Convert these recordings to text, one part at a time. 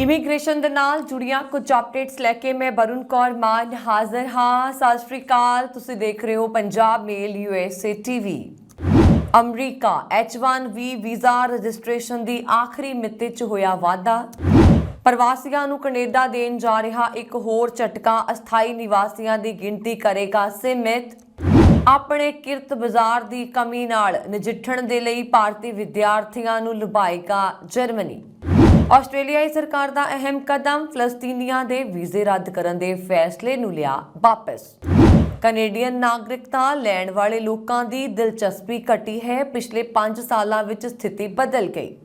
Immigration ਦੇ ਨਾਲ ਜੁੜੀਆਂ ਕੁਝ ਅਪਡੇਟਸ ਲੈ ਕੇ ਮੈਂ ਵਰੁਣ ਕੌਰ ਮਾਨ ਹਾਜ਼ਰ ਹਾਂ। ਸਤਿ ਸ਼੍ਰੀ ਅਕਾਲ, ਤੁਸੀਂ ਦੇਖ ਰਹੇ ਹੋ ਪੰਜਾਬ ਮੇਲ USA TV. America H1B visa registration ਦੀ ਆਖਰੀ ਮਿਤੀ 'ਚ ਹੋਇਆ ਵਾਧਾ। ਪ੍ਰਵਾਸੀਆਂ ਨੂੰ ਕੈਨੇਡਾ ਦੇਣ ਜਾ ਰਿਹਾ ਇੱਕ ਹੋਰ ਝਟਕਾ ਅਸਥਾਈ ਨਿਵਾਸੀਆਂ ਦੀ ਗਿਣਤੀ ਕਰੇਗਾ ਸੀਮਿਤ। ਆਪਣੇ ਕਿਰਤ ਬਾਜ਼ਾਰ ਦੀ ਕਮੀ ਨਾਲ ਨਜਿੱਠਣ ਦੇ ਲਈ ਭਾਰਤੀ ਵਿਦਿਆਰਥੀਆਂ ਨੂੰ ਲੁਭਾਏਗਾ ਜਰਮਨੀ। ਆਸਟ੍ਰੇਲੀਆਈ ਸਰਕਾਰ ਦਾ ਅਹਿਮ ਕਦਮ, ਫਲਸਤੀਨੀਆਂ ਦੇ ਵੀਜ਼ੇ ਰੱਦ ਕਰਨ ਦੇ ਫੈਸਲੇ ਨੂੰ ਲਿਆ ਵਾਪਸ। ਕੈਨੇਡੀਅਨ ਨਾਗਰਿਕਤਾ ਲੈਣ ਵਾਲੇ ਲੋਕਾਂ ਦੀ ਦਿਲਚਸਪੀ ਘਟੀ ਹੈ। ਪਿਛਲੇ 5 ਸਾਲਾਂ ਵਿੱਚ ਸਥਿਤੀ ਬਦਲ ਗਈ।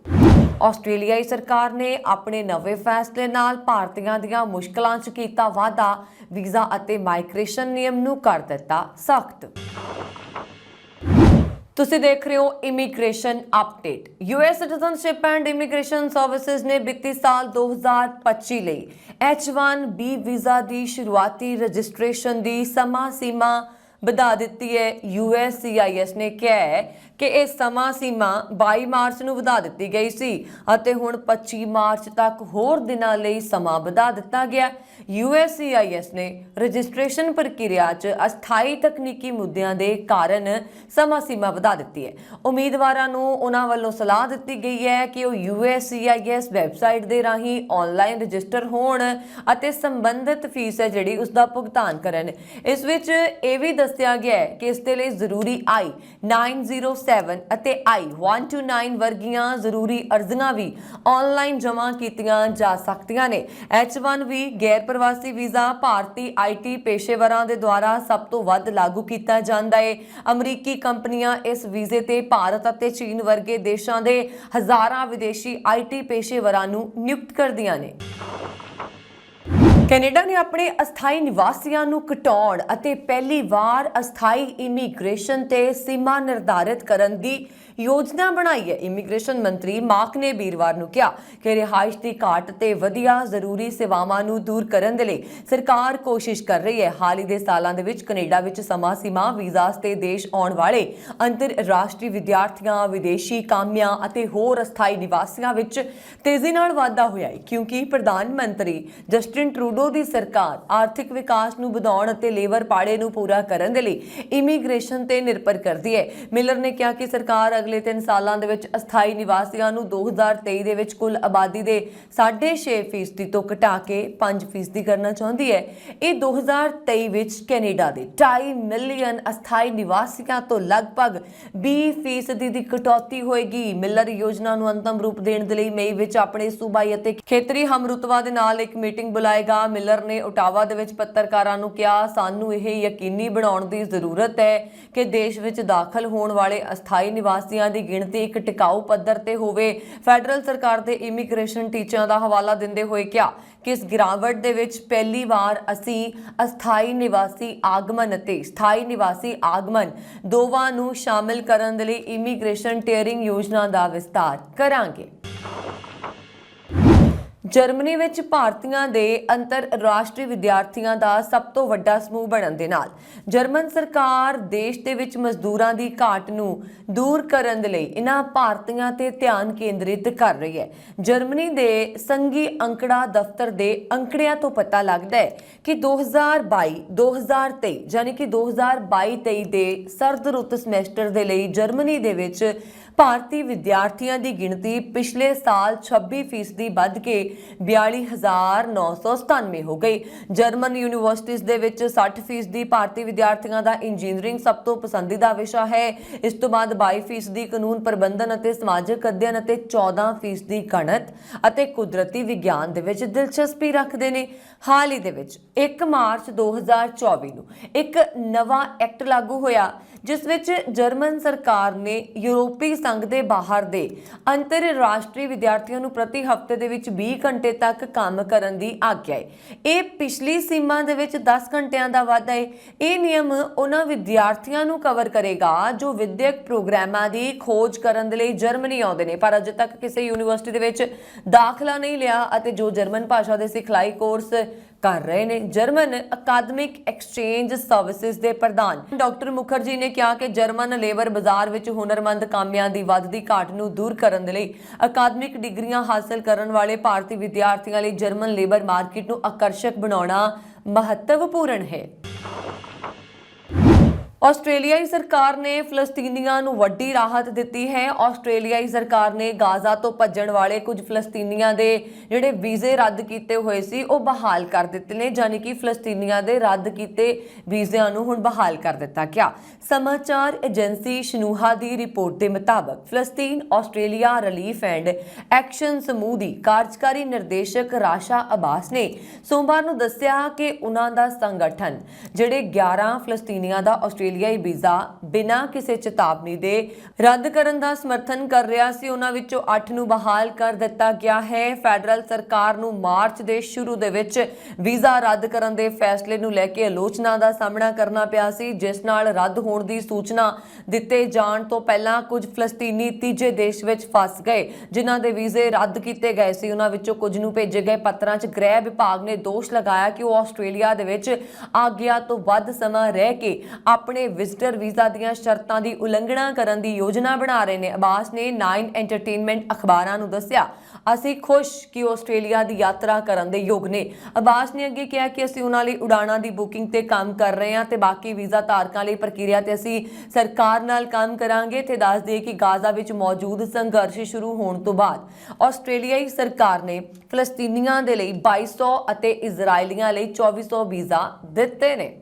ਆਸਟ੍ਰੇਲੀਆਈ ਸਰਕਾਰ ਨੇ ਆਪਣੇ ਨਵੇਂ ਫੈਸਲੇ ਨਾਲ ਭਾਰਤੀਆਂ ਦੀਆਂ ਮੁਸ਼ਕਲਾਂ 'ਚ ਕੀਤਾ ਵਾਧਾ। ਵੀਜ਼ਾ ਅਤੇ ਮਾਈਗ੍ਰੇਸ਼ਨ ਨਿਯਮ ਨੂੰ ਕਰ ਦਿੱਤਾ ਸਖਤ। ਤੁਸੀਂ ਦੇਖ ਰਹੇ ਹੋ immigration update. US citizenship and immigration services ਨੇ ਵਿੱਤੀ ਸਾਲ 2025 ਲਈ H1B ਵੀਜ਼ਾ ਦੀ ਸ਼ੁਰੂਆਤੀ ਰਜਿਸਟ੍ਰੇਸ਼ਨ ਦੀ ਸਮਾਂ ਸੀਮਾ ਵਧਾ ਦਿੱਤੀ ਹੈ। USCIS ਨੇ ਕਿਹਾ ਹੈ ਕਿ ਇਹ ਸਮਾਂ ਸੀਮਾ 22 ਮਾਰਚ ਨੂੰ ਵਧਾ ਦਿੱਤੀ ਗਈ ਸੀ ਅਤੇ ਹੁਣ 25 ਮਾਰਚ ਤੱਕ ਹੋਰ ਦਿਨਾਂ ਲਈ ਸਮਾਂ ਵਧਾ ਦਿੱਤਾ ਗਿਆ। USCIS ਨੇ ਰਜਿਸਟ੍ਰੇਸ਼ਨ ਪ੍ਰਕਿਰਿਆ 'ਚ ਅਸਥਾਈ ਤਕਨੀਕੀ ਮੁੱਦਿਆਂ ਦੇ ਕਾਰਨ ਸਮਾਂ ਸੀਮਾ ਵਧਾ ਦਿੱਤੀ ਹੈ। ਉਮੀਦਵਾਰਾਂ ਨੂੰ ਉਹਨਾਂ ਵੱਲੋਂ ਸਲਾਹ ਦਿੱਤੀ ਗਈ ਹੈ ਕਿ ਉਹ USCIS ਵੈਬਸਾਈਟ ਦੇ ਰਾਹੀਂ ਆਨਲਾਈਨ ਰਜਿਸਟਰ ਹੋਣ ਅਤੇ ਸੰਬੰਧਿਤ ਫੀਸ ਹੈ ਜਿਹੜੀ ਉਸ ਦਾ ਭੁਗਤਾਨ ਕਰਨ। ਇਸ ਵਿੱਚ ਇਹ ਵੀ ਦੱਸਿਆ ਗਿਆ ਹੈ ਕਿ ਇਸ ਦੇ ਲਈ ਜ਼ਰੂਰੀ I-907 ਅਤੇ I-129 ਵਰਗੀਆਂ ਜ਼ਰੂਰੀ ਅਰਜ਼ੀਆਂ ਵੀ ਆਨਲਾਈਨ ਜਮ੍ਹਾਂ ਕੀਤੀਆਂ ਜਾ ਸਕਦੀਆਂ ਨੇ। H1B ਗੈਰ ਪ੍ਰਵਾਸੀ ਵੀਜ਼ਾ ਭਾਰਤੀ IT ਪੇਸ਼ੇਵਰਾਂ ਦੇ ਦੁਆਰਾ ਸਭ ਤੋਂ ਵੱਧ ਲਾਗੂ ਕੀਤਾ ਜਾਂਦਾ ਹੈ। ਅਮਰੀਕੀ ਕੰਪਨੀਆਂ ਇਸ ਵੀਜ਼ੇ ਤੇ ਭਾਰਤ ਅਤੇ ਚੀਨ ਵਰਗੇ ਦੇਸ਼ਾਂ ਦੇ ਹਜ਼ਾਰਾਂ ਵਿਦੇਸ਼ੀ IT ਪੇਸ਼ੇਵਰਾਂ ਨੂੰ ਨਿਯੁਕਤ ਕਰਦੀਆਂ ਨੇ। ਕੈਨੇਡਾ ਨੇ ਆਪਣੇ ਅਸਥਾਈ ਨਿਵਾਸੀਆਂ ਨੂੰ ਘਟਾਉਣ ਅਤੇ ਪਹਿਲੀ ਵਾਰ ਅਸਥਾਈ ਇਮੀਗ੍ਰੇਸ਼ਨ ਤੇ ਸੀਮਾ ਨਿਰਧਾਰਿਤ ਕਰਨ ਦੀ ਯੋਜਨਾ ਬਣਾਈ ਹੈ। ਇਮੀਗ੍ਰੇਸ਼ਨ ਮੰਤਰੀ ਮਾਰਕ ਨੇ ਵੀਰਵਾਰ ਨੂੰ ਕਿਹਾ ਕਿ ਰਿਹਾਇਸ਼ ਦੀ ਘਾਟ ਤੇ ਵਧੀਆ ਜ਼ਰੂਰੀ ਸੇਵਾਵਾਂ ਨੂੰ ਦੂਰ ਕਰਨ ਦੇ ਲਈ ਸਰਕਾਰ ਕੋਸ਼ਿਸ਼ ਕਰ ਰਹੀ ਹੈ। ਹਾਲ ਹੀ ਦੇ ਸਾਲਾਂ ਦੇ ਵਿੱਚ ਕੈਨੇਡਾ ਵਿੱਚ ਸਮਾਂ ਸੀਮਾ ਵੀਜ਼ਾਸ ਤੇ ਦੇਸ਼ ਆਉਣ ਵਾਲੇ ਅੰਤਰਰਾਸ਼ਟਰੀ ਵਿਦਿਆਰਥੀਆਂ, ਵਿਦੇਸ਼ੀ ਕਾਮਿਆਂ ਅਤੇ ਹੋਰ ਅਸਥਾਈ ਨਿਵਾਸੀਆਂ ਵਿੱਚ ਤੇਜ਼ੀ ਨਾਲ ਵਾਧਾ ਹੋਇਆ ਹੈ, ਕਿਉਂਕਿ ਪ੍ਰਧਾਨ ਮੰਤਰੀ ਜਸਟਿਨ ਟਰੂਡੋ ਦੀ ਸਰਕਾਰ ਆਰਥਿਕ ਵਿਕਾਸ ਨੂੰ ਵਧਾਉਣ ਅਤੇ ਲੇਬਰ ਪਾੜੇ ਨੂੰ ਪੂਰਾ ਕਰਨ ਦੇ ਲਈ ਇਮੀਗ੍ਰੇਸ਼ਨ ਤੇ ਨਿਰਭਰ ਕਰਦੀ ਹੈ। ਮਿਲਰ ਨੇ ਕਿਹਾ ਕਿ ਸਰਕਾਰ ਅਗਲੇ 3 ਸਾਲਾਂ ਦੇ ਵਿੱਚ ਅਸਥਾਈ ਨਿਵਾਸੀਆਂ ਨੂੰ 2023 ਦੇ ਵਿੱਚ ਕੁੱਲ ਆਬਾਦੀ ਦੇ 6.5% ਤੋਂ ਘਟਾ ਕੇ 5% ਕਰਨਾ ਚਾਹੁੰਦੀ ਹੈ। ਇਹ 2023 ਵਿੱਚ ਕੈਨੇਡਾ ਦੇ 2.5 ਮਿਲੀਅਨ ਅਸਥਾਈ ਨਿਵਾਸੀਆਂ ਤੋਂ ਲਗਭਗ 20% ਦੀ ਕਟੌਤੀ ਹੋਏਗੀ। ਮਿਲਰ ਯੋਜਨਾ ਨੂੰ ਅੰਤਮ ਰੂਪ ਦੇਣ ਦੇ ਲਈ ਮਈ ਵਿੱਚ ਆਪਣੇ ਸੂਬਾਈ ਅਤੇ ਖੇਤਰੀ ਹਮਰੁਤਬਾ ਦੇ ਨਾਲ ਇੱਕ ਮੀਟਿੰਗ ਬੁਲਾਏਗਾ। ਮਿਲਰ ਨੇ ਓਟਾਵਾ ਦੇ ਵਿੱਚ ਪੱਤਰਕਾਰਾਂ ਨੂੰ ਕਿਹਾ, ਸਾਨੂੰ ਇਹ ਯਕੀਨੀ ਬਣਾਉਣ ਦੀ ਜ਼ਰੂਰਤ ਹੈ ਕਿ ਦੇਸ਼ ਵਿੱਚ ਦਾਖਲ ਹੋਣ ਵਾਲੇ ਅਸਥਾਈ ਨਿਵਾਸੀਆਂ ਦੀ ਗਿਣਤੀ ਇੱਕ ਟਿਕਾਊ ਪੱਧਰ ਤੇ ਹੋਵੇ। ਫੈਡਰਲ ਸਰਕਾਰ ਦੇ ਇਮੀਗ੍ਰੇਸ਼ਨ ਟੀਚਿਆਂ ਦਾ ਹਵਾਲਾ ਦਿੰਦੇ ਹੋਏ ਕਿਹਾ ਕਿ ਇਸ ਗਿਰਾਵਟ ਦੇ ਵਿੱਚ ਪਹਿਲੀ ਵਾਰ ਅਸੀਂ ਅਸਥਾਈ ਨਿਵਾਸੀ ਆਗਮਨ ਅਤੇ ਸਥਾਈ ਨਿਵਾਸੀ ਆਗਮਨ ਦੋਵਾਂ ਨੂੰ ਸ਼ਾਮਿਲ ਕਰਨ ਦੇ ਲਈ ਇਮੀਗ੍ਰੇਸ਼ਨ ਟੀਅਰਿੰਗ ਯੋਜਨਾ ਦਾ ਵਿਸਤਾਰ ਕਰਾਂਗੇ। ਜਰਮਨੀ ਵਿੱਚ ਭਾਰਤੀਆਂ ਦੇ ਅੰਤਰਰਾਸ਼ਟਰੀ ਵਿਦਿਆਰਥੀਆਂ ਦਾ ਸਭ ਤੋਂ ਵੱਡਾ ਸਮੂਹ ਬਣਨ ਦੇ ਨਾਲ ਜਰਮਨ ਸਰਕਾਰ ਦੇਸ਼ ਦੇ ਵਿੱਚ ਮਜ਼ਦੂਰਾਂ ਦੀ ਘਾਟ ਨੂੰ ਦੂਰ ਕਰਨ ਦੇ ਲਈ ਇਹਨਾਂ ਭਾਰਤੀਆਂ ਤੇ ਧਿਆਨ ਕੇਂਦਰਿਤ ਕਰ ਰਹੀ ਹੈ। ਜਰਮਨੀ ਦੇ ਸੰਘੀ ਅੰਕੜਾ ਦਫ਼ਤਰ ਦੇ ਅੰਕੜਿਆਂ ਤੋਂ ਪਤਾ ਲੱਗਦਾ ਹੈ ਕਿ 2022-2023 ਯਾਨੀ ਕਿ 2022-23 ਦੇ ਸਰਦ ਰੁੱਤ ਸਮੈਸਟਰ ਦੇ ਲਈ ਜਰਮਨੀ ਦੇ ਵਿੱਚ ਭਾਰਤੀ ਵਿਦਿਆਰਥੀਆਂ ਦੀ ਗਿਣਤੀ ਪਿਛਲੇ ਸਾਲ 26% ਵੱਧ ਕੇ 42,997 ਹੋ ਗਈ। ਜਰਮਨ ਯੂਨੀਵਰਸਿਟੀਜ਼ ਦੇ ਵਿੱਚ 60% ਭਾਰਤੀ ਵਿਦਿਆਰਥੀਆਂ ਦਾ ਇੰਜੀਨੀਅਰਿੰਗ ਸਭ ਤੋਂ ਪਸੰਦੀਦਾ ਵਿਸ਼ਾ ਹੈ। ਇਸ ਤੋਂ ਬਾਅਦ 22% ਕਾਨੂੰਨ ਪ੍ਰਬੰਧਨ ਅਤੇ ਸਮਾਜਿਕ ਅਧਿਐਨ ਅਤੇ 14% ਗਣਿਤ ਅਤੇ ਕੁਦਰਤੀ ਵਿਗਿਆਨ ਦੇ ਵਿੱਚ ਦਿਲਚਸਪੀ ਰੱਖਦੇ ਨੇ। ਹਾਲ ਹੀ ਦੇ ਵਿੱਚ 1 ਮਾਰਚ 2024 ਨੂੰ ਇੱਕ ਨਵਾਂ ਐਕਟ ਲਾਗੂ ਹੋਇਆ ਜਿਸ ਵਿੱਚ ਜਰਮਨ ਸਰਕਾਰ ਨੇ ਯੂਰਪੀ ਸੰਘ ਦੇ ਬਾਹਰ ਦੇ ਅੰਤਰਰਾਸ਼ਟਰੀ ਵਿਦਿਆਰਥੀਆਂ ਨੂੰ ਪ੍ਰਤੀ ਹਫ਼ਤੇ ਦੇ ਵਿੱਚ 20 ਘੰਟੇ ਤੱਕ ਕੰਮ ਕਰਨ ਦੀ ਆਗਿਆ ਹੈ। ਇਹ ਪਿਛਲੀ ਸੀਮਾ ਦੇ ਵਿੱਚ 10 ਘੰਟਿਆਂ ਦਾ ਵਾਧਾ ਹੈ। ਇਹ ਨਿਯਮ ਉਹਨਾਂ ਵਿਦਿਆਰਥੀਆਂ ਨੂੰ ਕਵਰ ਕਰੇਗਾ ਜੋ ਵਿਦਿਅਕ ਪ੍ਰੋਗਰਾਮਾਂ ਦੀ ਖੋਜ ਕਰਨ ਦੇ ਲਈ ਜਰਮਨੀ ਆਉਂਦੇ ਨੇ ਪਰ ਅਜੇ ਤੱਕ ਕਿਸੇ ਯੂਨੀਵਰਸਿਟੀ ਦੇ ਵਿੱਚ ਦਾਖਲਾ ਨਹੀਂ ਲਿਆ ਅਤੇ ਜੋ ਜਰਮਨ ਭਾਸ਼ਾ ਦੇ ਸਿਖਲਾਈ ਕੋਰਸ ਕਰ ਰਹੇ ਨੇ। ਜਰਮਨ ਅਕਾਦਮਿਕ ਐਕਸਚੇਂਜ ਸਰਵਿਸਿਜ਼ ਦੇ ਪ੍ਰਧਾਨ ਡਾਕਟਰ ਮੁਖਰਜੀ ਨੇ ਕਿਹਾ ਕਿ ਜਰਮਨ ਲੇਬਰ ਬਾਜ਼ਾਰ ਵਿੱਚ ਹੁਨਰਮੰਦ ਕਾਮਿਆਂ ਦੀ ਵੱਧਦੀ ਘਾਟ ਨੂੰ ਦੂਰ ਕਰਨ ਦੇ ਲਈ ਅਕਾਦਮਿਕ ਡਿਗਰੀਆਂ ਹਾਸਲ ਕਰਨ ਵਾਲੇ ਭਾਰਤੀ ਵਿਦਿਆਰਥੀਆਂ ਲਈ ਜਰਮਨ ਲੇਬਰ ਮਾਰਕੀਟ ਨੂੰ ਆਕਰਸ਼ਕ ਬਣਾਉਣਾ ਮਹੱਤਵਪੂਰਨ ਹੈ। ਆਸਟ੍ਰੇਲੀਆਈ ਸਰਕਾਰ ਨੇ ਫਲਸਤੀਨੀਆਂ ਨੂੰ ਵੱਡੀ ਰਾਹਤ ਦਿੱਤੀ ਹੈ। ਆਸਟ੍ਰੇਲੀਆਈ ਸਰਕਾਰ ਨੇ ਗਾਜ਼ਾ ਤੋਂ ਭੱਜਣ ਵਾਲੇ ਕੁਝ ਫਲਸਤੀਨੀਆਂ ਦੇ ਜਿਹੜੇ ਵੀਜ਼ੇ ਰੱਦ ਕੀਤੇ ਹੋਏ ਸੀ ਉਹ ਬਹਾਲ ਕਰ ਦਿੱਤੇ ਨੇ, ਯਾਨੀ ਕਿ ਫਲਸਤੀਨੀਆਂ ਦੇ ਰੱਦ ਕੀਤੇ ਵੀਜ਼ਿਆਂ ਨੂੰ ਹੁਣ ਬਹਾਲ ਕਰ ਦਿੱਤਾ ਗਿਆ। ਸਮਾਚਾਰ ਏਜੰਸੀ ਸ਼ਨੂਹਾ ਦੀ ਰਿਪੋਰਟ ਦੇ ਮੁਤਾਬਕ ਫਲਸਤੀਨ ਆਸਟ੍ਰੇਲੀਆ ਰਿਲੀਫ ਐਂਡ ਐਕਸ਼ਨ ਸਮੂਹ ਦੀ ਕਾਰਜਕਾਰੀ ਨਿਰਦੇਸ਼ਕ ਰਾਸ਼ਾ ਅਬਾਸ ਨੇ ਸੋਮਵਾਰ ਨੂੰ ਦੱਸਿਆ ਕਿ ਉਹਨਾਂ ਦਾ ਸੰਗਠਨ ਜਿਹੜੇ 11 ਫਲਸਤੀਨੀਆਂ ਦਾ ਆਸਟ੍ਰੇਲੀਆਈ ਵੀਜ਼ਾ ਬਿਨਾਂ ਕਿਸੇ ਚੇਤਾਵਨੀ ਦੇ ਰੱਦ ਕਰਨ ਦਾ ਸਮਰਥਨ ਕਰ ਰਿਹਾ ਸੀ, ਉਹਨਾਂ ਵਿੱਚੋਂ 8 ਨੂੰ ਬਹਾਲ ਕਰ ਦਿੱਤਾ ਗਿਆ ਹੈ। ਫੈਡਰਲ ਸਰਕਾਰ ਨੂੰ ਮਾਰਚ ਦੇ ਸ਼ੁਰੂ ਦੇ ਵਿੱਚ ਵੀਜ਼ਾ ਰੱਦ ਕਰਨ ਦੇ ਫੈਸਲੇ ਨੂੰ ਲੈ ਕੇ ਆਲੋਚਨਾ ਦਾ ਸਾਹਮਣਾ ਕਰਨਾ ਪਿਆ ਸੀ, ਜਿਸ ਨਾਲ ਰੱਦ ਹੋਣ ਦੀ ਸੂਚਨਾ ਦਿੱਤੇ ਜਾਣ ਤੋਂ ਪਹਿਲਾਂ ਕੁਝ ਫਲਸਤੀਨੀ ਤੀਜੇ ਦੇਸ਼ ਵਿੱਚ ਫਸ ਗਏ, ਜਿਨ੍ਹਾਂ ਦੇ ਵੀਜ਼ੇ ਰੱਦ ਕੀਤੇ ਗਏ ਸੀ। ਉਹਨਾਂ ਵਿੱਚੋਂ ਕੁਝ ਨੂੰ ਭੇਜੇ ਗਏ ਪੱਤਰਾਂ 'ਚ ਗ੍ਰਹਿ ਵਿਭਾਗ ਨੇ ਦੋਸ਼ ਲਗਾਇਆ ਕਿ ਉਹ ਆਸਟ੍ਰੇਲੀਆ ਦੇ ਵਿੱਚ ਆਗਿਆ ਤੋਂ ਵੱਧ ਸਮਾਂ ਰਹਿ ਕੇ ਆਪਣੇ ਵਿਜ਼ਟਰ ਵੀਜ਼ਾ ਦੀਆਂ ਸ਼ਰਤਾਂ ਦੀ ਉਲੰਘਣਾ ਕਰਨ ਦੀ ਯੋਜਨਾ ਬਣਾ ਰਹੇ ਨੇ। ਅਬਾਸ ਨੇ 9 ਐਂਟਰਟੇਨਮੈਂਟ ਅਖਬਾਰਾਂ ਨੂੰ ਦੱਸਿਆ, ਅਸੀਂ ਖੁਸ਼ ਕਿ ਆਸਟ੍ਰੇਲੀਆ ਦੀ ਯਾਤਰਾ ਕਰਨ ਦੇ ਯੋਗ ਨੇ। ਅਬਾਸ ਨੇ ਅੱਗੇ ਕਿਹਾ ਕਿ ਅਸੀਂ ਉਹਨਾਂ ਲਈ ਉਡਾਣਾਂ ਦੀ ਬੁਕਿੰਗ ਤੇ ਕੰਮ ਕਰ ਰਹੇ ਹਾਂ ਤੇ ਬਾਕੀ ਵੀਜ਼ਾ ਧਾਰਕਾਂ ਲਈ ਪ੍ਰਕਿਰਿਆ ਤੇ ਅਸੀਂ ਸਰਕਾਰ ਨਾਲ ਕੰਮ ਕਰਾਂਗੇ। ਤੇ ਦੱਸ ਦਈਏ ਕਿ ਗਾਜ਼ਾ ਵਿੱਚ ਮੌਜੂਦ ਸੰਘਰਸ਼ ਸ਼ੁਰੂ ਹੋਣ ਤੋਂ ਬਾਅਦ ਆਸਟ੍ਰੇਲੀਆਈ ਸਰਕਾਰ ਨੇ ਫਲਸਤੀਨੀਆਂ ਦੇ ਲਈ 2200 ਅਤੇ ਇਜ਼ਰਾਈਲੀਆਂ ਲਈ 2400 ਵੀਜ਼ਾ ਦਿੱਤੇ ਨੇ।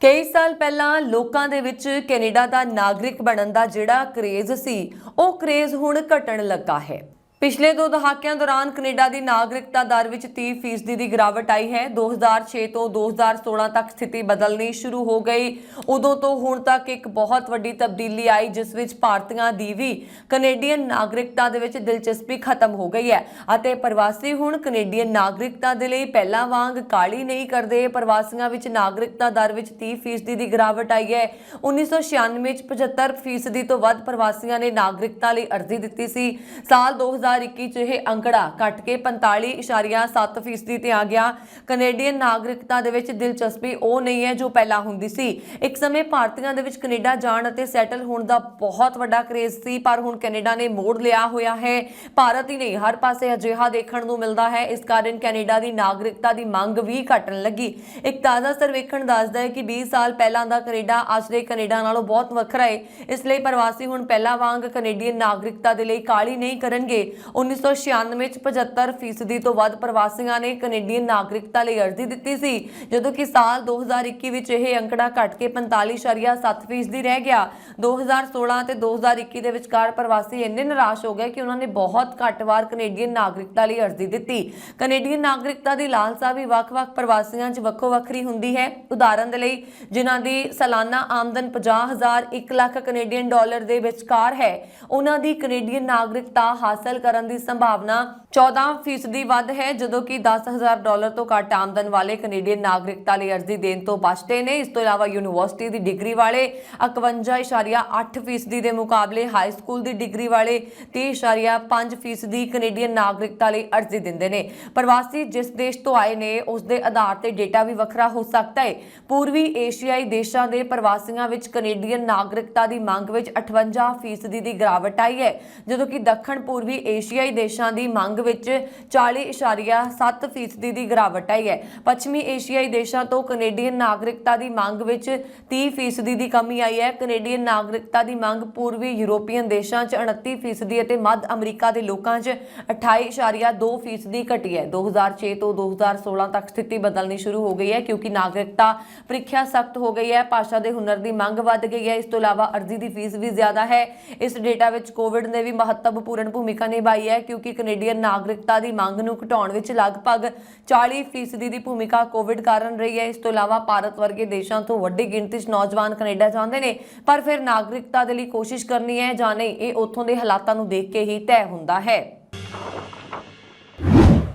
ਕਈ ਸਾਲ ਪਹਿਲਾਂ ਲੋਕਾਂ ਦੇ ਵਿੱਚ ਕੈਨੇਡਾ ਦਾ ਨਾਗਰਿਕ ਬਣਨ ਦਾ ਜਿਹੜਾ ਕਰੇਜ਼ ਸੀ ਉਹ ਕਰੇਜ਼ ਹੁਣ ਘਟਣ ਲੱਗਾ ਹੈ। ਪਿਛਲੇ 2 ਦਹਾਕਿਆਂ ਦੌਰਾਨ ਕੈਨੇਡਾ ਦੀ ਨਾਗਰਿਕਤਾ ਦਰ ਵਿੱਚ 30% ਦੀ ਗਿਰਾਵਟ ਆਈ ਹੈ। 2006 ਤੋਂ 2016 ਤੱਕ ਸਥਿਤੀ ਬਦਲਣੀ ਸ਼ੁਰੂ ਹੋ ਗਈ। ਉਦੋਂ ਤੋਂ ਹੁਣ ਤੱਕ ਇੱਕ ਬਹੁਤ ਵੱਡੀ ਤਬਦੀਲੀ ਆਈ, ਜਿਸ ਵਿੱਚ ਭਾਰਤੀਆਂ ਦੀ ਵੀ ਕੈਨੇਡੀਅਨ ਨਾਗਰਿਕਤਾ ਦੇ ਵਿੱਚ ਦਿਲਚਸਪੀ ਖਤਮ ਹੋ ਗਈ ਹੈ ਅਤੇ ਪ੍ਰਵਾਸੀ ਹੁਣ ਕੈਨੇਡੀਅਨ ਨਾਗਰਿਕਤਾ ਦੇ ਲਈ ਪਹਿਲਾਂ ਵਾਂਗ ਕਾਹਲੀ ਨਹੀਂ ਕਰਦੇ। ਪ੍ਰਵਾਸੀਆਂ ਵਿੱਚ ਨਾਗਰਿਕਤਾ ਦਰ ਵਿੱਚ 30% ਦੀ ਗਿਰਾਵਟ ਆਈ ਹੈ। 1996 ਵਿੱਚ 75% ਤੋਂ ਵੱਧ ਪ੍ਰਵਾਸੀਆਂ ਨੇ ਨਾਗਰਿਕਤਾ ਲਈ ਅਰਜ਼ੀ ਦਿੱਤੀ ਸੀ। ਸਾਲ 2021 ਚ ਇਹ ਅੰਕੜਾ ਘਟ ਕੇ 45.7% ਤੇ ਆ ਗਿਆ। ਕੈਨੇਡੀਅਨ ਨਾਗਰਿਕਤਾ ਦੇ ਵਿੱਚ ਦਿਲਚਸਪੀ ਉਹ ਨਹੀਂ ਹੈ ਜੋ ਪਹਿਲਾਂ ਹੁੰਦੀ ਸੀ। ਇੱਕ ਸਮੇਂ ਭਾਰਤੀਆਂ ਦੇ ਵਿੱਚ ਕੈਨੇਡਾ ਜਾਣ ਅਤੇ ਸੈਟਲ ਹੋਣ ਦਾ ਬਹੁਤ ਵੱਡਾ ਕਰੇਜ਼ ਸੀ, ਪਰ ਹੁਣ ਕੈਨੇਡਾ ਨੇ ਮੋੜ ਲਿਆ ਹੋਇਆ ਹੈ। ਭਾਰਤ ਹੀ ਨਹੀਂ, ਹਰ ਪਾਸੇ ਅਜਿਹਾ ਦੇਖਣ ਨੂੰ ਮਿਲਦਾ ਹੈ। ਇਸ ਕਾਰਨ ਕੈਨੇਡਾ ਦੀ ਨਾਗਰਿਕਤਾ ਦੀ ਮੰਗ ਵੀ ਘਟਣ ਲੱਗੀ। ਇੱਕ ਤਾਜ਼ਾ ਸਰਵੇਖਣ ਦੱਸਦਾ ਹੈ ਕਿ 20 ਸਾਲ ਪਹਿਲਾਂ ਦਾ ਕੈਨੇਡਾ ਅੱਜ ਦੇ ਕੈਨੇਡਾ ਨਾਲੋਂ ਬਹੁਤ ਵੱਖਰਾ ਹੈ। ਇਸ ਲਈ ਪ੍ਰਵਾਸੀ ਹੁਣ ਪਹਿਲਾਂ ਵਾਂਗ ਕੈਨੇਡੀਅਨ ਨਾਗਰਿਕਤਾ ਦੇ ਲਈ ਕਾਹਲੀ ਨਹੀਂ ਕਰਨਗੇ। 1996 ਵਿੱਚ 75% ਤੋਂ ਵੱਧ ਪ੍ਰਵਾਸੀਆਂ ਨੇ ਕੈਨੇਡੀਅਨ ਨਾਗਰਿਕਤਾ ਲਈ ਅਰਜ਼ੀ ਦਿੱਤੀ ਸੀ, ਜਦੋਂ ਕਿ ਸਾਲ 2021 ਵਿੱਚ ਇਹ ਅੰਕੜਾ ਘਟ ਕੇ 45.7% ਰਹਿ ਗਿਆ। 2016 ਤੇ 2021 ਦੇ ਵਿਚਕਾਰ ਪ੍ਰਵਾਸੀ ਇੰਨੇ ਨਿਰਾਸ਼ ਹੋ ਗਏ ਕਿ ਉਹਨਾਂ ਨੇ ਬਹੁਤ ਘੱਟ ਵਾਰ ਕੈਨੇਡੀਅਨ ਨਾਗਰਿਕਤਾ ਲਈ ਅਰਜ਼ੀ ਦਿੱਤੀ। ਕੈਨੇਡੀਅਨ ਨਾਗਰਿਕਤਾ ਦੀ ਲਾਲਸਾ ਵੀ ਵੱਖ-ਵੱਖ ਪ੍ਰਵਾਸੀਆਂ 'ਚ ਵੱਖੋ-ਵੱਖਰੀ ਹੁੰਦੀ ਹੈ। ਉਦਾਹਰਨ ਦੇ ਲਈ ਜਿਨ੍ਹਾਂ ਦੀ ਸਾਲਾਨਾ ਆਮਦਨ 50,000 1 ਲੱਖ ਕੈਨੇਡੀਅਨ ਡਾਲਰ ਦੇ ਵਿਚਕਾਰ ਹੈ, ਉਹਨਾਂ ਦੀ ਕੈਨੇਡੀਅਨ ਨਾਗਰਿਕਤਾ ਹਾਸਲ ਕਰਨ ਦੀ ਸੰਭਾਵਨਾ 14% ਵੱਧ ਹੈ, ਜਦੋਂ ਕਿ 10,000 ਡਾਲਰ ਤੋਂ ਘੱਟ ਆਮਦਨ ਵਾਲੇ ਕੈਨੇਡੀਅਨ ਨਾਗਰਿਕਤਾ ਲਈ ਅਰਜ਼ੀ ਦੇਣ ਤੋਂ ਬਚਦੇ ਨੇ। ਇਸ ਤੋਂ ਇਲਾਵਾ ਯੂਨੀਵਰਸਿਟੀ ਦੀ ਡਿਗਰੀ ਵਾਲੇ 51.8% ਦੇ ਮੁਕਾਬਲੇ ਹਾਈ ਸਕੂਲ ਦੀ ਡਿਗਰੀ ਵਾਲੇ 30.5% ਕੈਨੇਡੀਅਨ ਨਾਗਰਿਕਤਾ ਲਈ ਅਰਜ਼ੀ ਦਿੰਦੇ ਨੇ। ਪ੍ਰਵਾਸੀ ਜਿਸ ਦੇਸ਼ ਤੋਂ ਆਏ ਨੇ ਉਸ ਦੇ ਆਧਾਰ ਤੇ ਡੇਟਾ ਵੀ ਵੱਖਰਾ ਹੋ ਸਕਦਾ ਹੈ। ਪੂਰਬੀ ਏਸ਼ੀਆਈ ਦੇਸ਼ਾਂ ਦੇ ਪ੍ਰਵਾਸੀਆਂ ਵਿੱਚ ਕੈਨੇਡੀਅਨ ਨਾਗਰਿਕਤਾ ਦੀ ਮੰਗ ਵਿੱਚ 58% ਦੀ ਗਿਰਾਵਟ ਆਈ ਹੈ, ਜਦੋਂ ਕਿ ਦੱਖਣ ਪੂਰਬੀ ਏਸ਼ੀਆਈ ਦੇਸ਼ਾਂ ਦੀ ਮੰਗ ਵਿੱਚ 40.7% ਦੀ ਗਿਰਾਵਟ ਆਈ ਹੈ। ਪੱਛਮੀ ਏਸ਼ੀਆਈ ਦੇਸ਼ਾਂ ਤੋਂ ਕੈਨੇਡੀਅਨ ਨਾਗਰਿਕਤਾ ਦੀ ਮੰਗ ਵਿੱਚ 30% ਦੀ ਕਮੀ ਆਈ ਹੈ। ਕੈਨੇਡੀਅਨ ਨਾਗਰਿਕਤਾ ਦੀ ਮੰਗ ਪੂਰਬੀ ਯੂਰੋਪੀਅਨ ਦੇਸ਼ਾਂ 'ਚ 29% ਅਤੇ ਮੱਧ ਅਮਰੀਕਾ ਦੇ ਲੋਕਾਂ 'ਚ 28.2% ਘਟੀ ਹੈ। 2006 ਤੋਂ 2016 ਤੱਕ ਸਥਿਤੀ ਬਦਲਣੀ ਸ਼ੁਰੂ ਹੋ ਗਈ ਹੈ, ਕਿਉਂਕਿ ਨਾਗਰਿਕਤਾ ਪ੍ਰੀਖਿਆ ਸਖਤ ਹੋ ਗਈ ਹੈ, ਭਾਸ਼ਾ ਦੇ ਹੁਨਰ ਦੀ ਮੰਗ ਵੱਧ ਗਈ ਹੈ। ਇਸ ਤੋਂ ਇਲਾਵਾ ਅਰਜ਼ੀ ਦੀ ਫੀਸ ਵੀ ਜ਼ਿਆਦਾ ਹੈ। ਇਸ ਡੇਟਾ ਵਿੱਚ ਕੋਵਿਡ ਨੇ ਵੀ ਮਹੱਤਵਪੂਰਨ ਭੂਮਿਕਾ ਨਿਭਾਈ ਹੈ, ਕਿਉਂਕਿ ਕੈਨੇਡੀਅਨ ਨਾਗਰਿਕਤਾ ਦੀ ਮੰਗ ਨੂੰ ਘਟਾਉਣ ਵਿੱਚ ਲਗਭਗ 40% ਦੀ ਭੂਮਿਕਾ ਕੋਵਿਡ ਕਾਰਨ ਰਹੀ ਹੈ। ਇਸ ਤੋਂ ਇਲਾਵਾ ਭਾਰਤ ਵਰਗੇ ਦੇਸ਼ਾਂ ਤੋਂ ਵੱਡੀ ਗਿਣਤੀ 'ਚ ਨੌਜਵਾਨ ਕੈਨੇਡਾ ਜਾਂਦੇ ਨੇ, ਪਰ ਫਿਰ ਨਾਗਰਿਕਤਾ ਦੇ ਲਈ ਕੋਸ਼ਿਸ਼ ਕਰਨੀ ਹੈ ਜਾਂ ਨਹੀਂ, ਇਹ ਉੱਥੋਂ ਦੇ ਹਾਲਾਤਾਂ ਨੂੰ ਦੇਖ ਕੇ ਹੀ ਤੈਅ ਹੁੰਦਾ ਹੈ।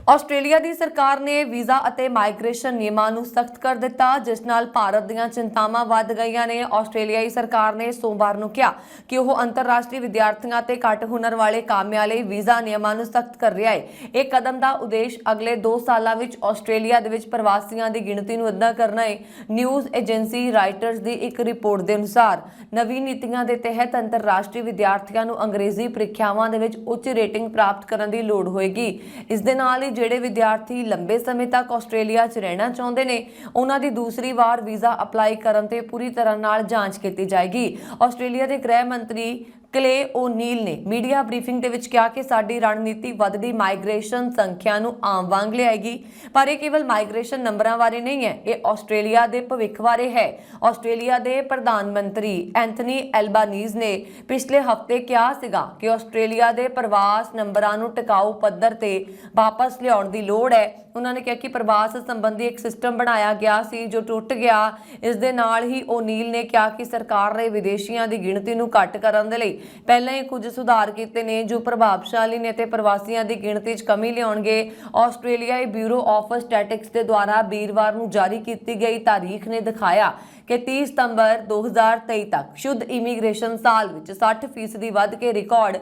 ਆਸਟ੍ਰੇਲੀਆ ਦੀ ਸਰਕਾਰ ਨੇ ਵੀਜ਼ਾ ਅਤੇ ਮਾਈਗ੍ਰੇਸ਼ਨ ਨਿਯਮਾਂ ਨੂੰ ਸਖਤ ਕਰ ਦਿੱਤਾ, ਜਿਸ ਨਾਲ ਭਾਰਤ ਦੀਆਂ ਚਿੰਤਾਵਾਂ ਵੱਧ ਗਈਆਂ ਨੇ। ਆਸਟ੍ਰੇਲੀਆਈ ਸਰਕਾਰ ਨੇ ਸੋਮਵਾਰ ਨੂੰ ਕਿਹਾ ਕਿ ਉਹ ਅੰਤਰਰਾਸ਼ਟਰੀ ਵਿਦਿਆਰਥੀਆਂ ਤੇ ਘੱਟ ਹੁਨਰ ਵਾਲੇ ਕਾਮਿਆਂ ਲਈ ਵੀਜ਼ਾ ਨਿਯਮਾਂ ਨੂੰ ਸਖਤ ਕਰ ਰਿਹਾ ਹੈ। ਇਹ ਕਦਮ ਦਾ ਉਦੇਸ਼ ਅਗਲੇ 2 ਸਾਲਾਂ ਵਿੱਚ ਆਸਟ੍ਰੇਲੀਆ ਦੇ ਵਿੱਚ ਪ੍ਰਵਾਸੀਆਂ ਦੀ ਗਿਣਤੀ ਨੂੰ ਅੱਧਾ ਕਰਨਾ ਹੈ। ਨਿਊਜ਼ ਏਜੰਸੀ ਰਾਇਟਰਸ ਦੀ ਇੱਕ ਰਿਪੋਰਟ ਦੇ ਅਨੁਸਾਰ ਨਵੀਂ ਨੀਤੀਆਂ ਦੇ ਤਹਿਤ ਅੰਤਰਰਾਸ਼ਟਰੀ ਵਿਦਿਆਰਥੀਆਂ ਨੂੰ ਅੰਗਰੇਜ਼ੀ ਪ੍ਰੀਖਿਆਵਾਂ ਦੇ ਵਿੱਚ ਉੱਚ ਰੇਟਿੰਗ ਪ੍ਰਾਪਤ ਕਰਨ ਦੀ ਲੋੜ ਹੋਏਗੀ। ਇਸ ਦੇ ਨਾਲ ਹੀ ਜਿਹੜੇ ਵਿਦਿਆਰਥੀ ਲੰਬੇ ਸਮੇਂ ਤੱਕ ਆਸਟ੍ਰੇਲੀਆ 'ਚ ਰਹਿਣਾ ਚਾਹੁੰਦੇ ਨੇ, ਉਹਨਾਂ ਦੀ ਦੂਸਰੀ ਵਾਰ ਵੀਜ਼ਾ ਅਪਲਾਈ ਕਰਨ ਤੇ ਪੂਰੀ ਤਰ੍ਹਾਂ ਨਾਲ ਜਾਂਚ ਕੀਤੀ ਜਾਏਗੀ। ਆਸਟ੍ਰੇਲੀਆ ਦੇ ਗ੍ਰਹਿ ਮੰਤਰੀ ਕਲੇ ਓਨੀਲ ਨੇ ਮੀਡੀਆ ਬਰੀਫਿੰਗ ਦੇ ਵਿੱਚ ਕਿਹਾ ਕਿ ਸਾਡੀ ਰਣਨੀਤੀ ਵੱਧਦੀ ਮਾਈਗ੍ਰੇਸ਼ਨ ਸੰਖਿਆ ਨੂੰ ਆਮ ਵਾਂਗ ਲਿਆਏਗੀ, ਪਰ ਇਹ ਕੇਵਲ ਮਾਈਗ੍ਰੇਸ਼ਨ ਨੰਬਰਾਂ ਬਾਰੇ ਨਹੀਂ ਹੈ, ਇਹ ਆਸਟ੍ਰੇਲੀਆ ਦੇ ਭਵਿੱਖ ਬਾਰੇ ਹੈ। ਆਸਟ੍ਰੇਲੀਆ ਦੇ ਪ੍ਰਧਾਨ ਮੰਤਰੀ ਐਂਥਨੀ ਐਲਬਾਨੀਜ਼ ਨੇ ਪਿਛਲੇ ਹਫ਼ਤੇ ਕਿਹਾ ਸੀਗਾ ਕਿ ਆਸਟ੍ਰੇਲੀਆ ਦੇ ਪ੍ਰਵਾਸ ਨੰਬਰਾਂ ਨੂੰ ਟਿਕਾਊ ਪੱਧਰ ਤੇ ਵਾਪਸ ਲਿਆਉਣ ਦੀ ਲੋੜ ਹੈ। ਉਹਨਾਂ ਨੇ ਕਿਹਾ ਕਿ ਪ੍ਰਵਾਸ ਸੰਬੰਧੀ ਇੱਕ ਸਿਸਟਮ ਬਣਾਇਆ ਗਿਆ ਸੀ ਜੋ ਟੁੱਟ ਗਿਆ। ਇਸ ਦੇ ਨਾਲ ਹੀ ਓਨੀਲ ਨੇ ਕਿਹਾ ਕਿ ਸਰਕਾਰ ਨੇ ਵਿਦੇਸ਼ੀਆਂ ਦੀ ਗਿਣਤੀ ਨੂੰ ਘੱਟ ਕਰਨ ਦੇ ਲਈ ਪਹਿਲਾਂ ਹੀ ਕੁਝ ਸੁਧਾਰ ਕੀਤੇ ਨੇ ਜੋ ਪ੍ਰਭਾਵਸ਼ਾਲੀ ਨੇ ਤੇ ਪ੍ਰਵਾਸੀਆਂ ਦੀ ਗਿਣਤੀ 'ਚ ਕਮੀ ਲਿਆਉਣਗੇ। ਆਸਟ੍ਰੇਲੀਆਈ ਬਿਊਰੋ ਆਫ ਸਟੈਟਿਕਸ ਦੇ ਦੁਆਰਾ ਵੀਰਵਾਰ ਨੂੰ ਜਾਰੀ ਕੀਤੀ ਗਈ ਤਾਰੀਖ ਨੇ ਦਿਖਾਇਆ ਕਿ 30 ਸਤੰਬਰ 2023 ਤੱਕ ਸ਼ੁੱਧ ਇਮੀਗ੍ਰੇਸ਼ਨ ਸਾਲ ਵਿੱਚ 60% ਵੱਧ ਕੇ ਰਿਕਾਰਡ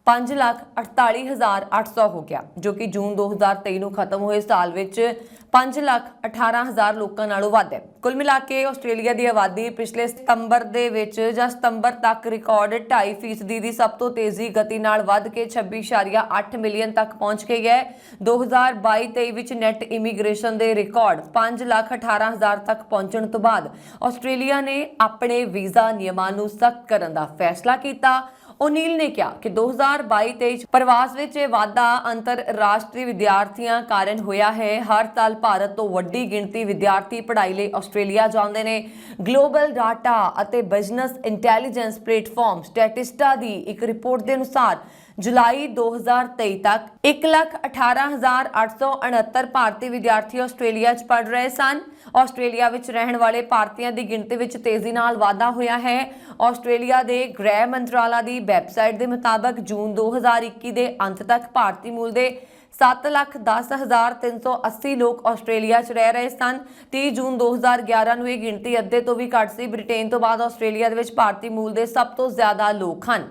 5,48,800 ਹੋ ਗਿਆ, ਜੋ ਕਿ ਜੂਨ 2023 ਨੂੰ ਖਤਮ ਹੋਏ ਸਾਲ ਵਿੱਚ 5,18,000 ਲੋਕਾਂ ਨਾਲੋਂ ਵੱਧ ਹੈ। ਕੁੱਲ ਮਿਲਾ ਕੇ ਆਸਟ੍ਰੇਲੀਆ ਦੀ ਆਬਾਦੀ ਪਿਛਲੇ ਸਤੰਬਰ ਦੇ ਵਿੱਚ ਜਾਂ ਸਤੰਬਰ ਤੱਕ ਰਿਕਾਰਡ 2.5% ਦੀ ਸਭ ਤੋਂ ਤੇਜ਼ੀ ਗਤੀ ਨਾਲ ਵੱਧ ਕੇ 26.8 ਮਿਲੀਅਨ ਤੱਕ ਪਹੁੰਚ ਗਈ ਹੈ। 2022-23 ਵਿੱਚ ਨੈਟ ਇਮੀਗ੍ਰੇਸ਼ਨ ਦੇ ਰਿਕਾਰਡ 5,18,000 ਤੱਕ ਪਹੁੰਚਣ ਤੋਂ ਬਾਅਦ ਆਸਟ੍ਰੇਲੀਆ ਨੇ ਆਪਣੇ ਵੀਜ਼ਾ ਨਿਯਮਾਂ ਨੂੰ ਸਖਤ ਕਰਨ ਦਾ ਫੈਸਲਾ ਕੀਤਾ। ਓਨੀਲ ਨੇ ਕਿਹਾ ਕਿ 2022-23 ਪ੍ਰਵਾਸ ਵਿੱਚ ਇਹ ਵਾਧਾ ਅੰਤਰਰਾਸ਼ਟਰੀ ਵਿਦਿਆਰਥੀਆਂ ਕਾਰਨ ਹੋਇਆ ਹੈ। ਹਰ ਸਾਲ ਭਾਰਤ ਤੋਂ ਵੱਡੀ ਗਿਣਤੀ ਵਿਦਿਆਰਥੀ ਪੜ੍ਹਾਈ ਲਈ ਆਸਟ੍ਰੇਲੀਆ ਜਾਂਦੇ ਨੇ। ਗਲੋਬਲ ਡਾਟਾ ਅਤੇ ਬਿਜ਼ਨਸ ਇੰਟੈਲੀਜੈਂਸ ਪਲੇਟਫਾਰਮ ਸਟੈਟਿਸਟਾ ਦੀ ਇੱਕ ਰਿਪੋਰਟ ਦੇ ਅਨੁਸਾਰ ਜੁਲਾਈ 2023 ਤੱਕ 1,18,869 ਭਾਰਤੀ ਵਿਦਿਆਰਥੀ ਆਸਟ੍ਰੇਲੀਆ 'ਚ ਪੜ੍ਹ ਰਹੇ ਸਨ। ਆਸਟ੍ਰੇਲੀਆ ਵਿੱਚ ਰਹਿਣ ਵਾਲੇ ਭਾਰਤੀਆਂ ਦੀ ਗਿਣਤੀ ਵਿੱਚ ਤੇਜ਼ੀ ਨਾਲ ਵਾਧਾ ਹੋਇਆ ਹੈ। ਆਸਟ੍ਰੇਲੀਆ ਦੇ ਗ੍ਰਹਿ ਮੰਤਰਾਲਾ ਦੀ ਵੈਬਸਾਈਟ ਦੇ ਮੁਤਾਬਕ ਜੂਨ 2021 ਦੇ ਅੰਤ ਤੱਕ ਭਾਰਤੀ ਮੂਲ ਦੇ 7,10,380 ਲੋਕ ਆਸਟ੍ਰੇਲੀਆ 'ਚ ਰਹਿ ਰਹੇ ਸਨ। 30 ਜੂਨ 2011 ਨੂੰ ਇਹ ਗਿਣਤੀ ਅੱਧੇ ਤੋਂ ਵੀ ਘੱਟ ਸੀ। ਬ੍ਰਿਟੇਨ ਤੋਂ ਬਾਅਦ ਆਸਟ੍ਰੇਲੀਆ ਦੇ ਵਿੱਚ ਭਾਰਤੀ ਮੂਲ ਦੇ ਸਭ ਤੋਂ ਜ਼ਿਆਦਾ ਲੋਕ ਹਨ।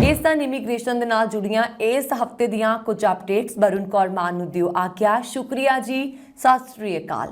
ਇਸ ਸਨ ਇਮੀਗ੍ਰੇਸ਼ਨ ਦੇ ਨਾਲ ਜੁੜੀਆਂ ਇਸ ਹਫ਼ਤੇ ਦੀਆਂ ਕੁਝ ਅਪਡੇਟਸ। ਵਰੁਣ ਕੌਰ ਮਾਨ ਨੂੰ ਦਿਓ ਆਗਿਆ। ਸ਼ੁਕਰੀਆ ਜੀ। ਸਤਿ ਸ਼੍ਰੀ ਅਕਾਲ।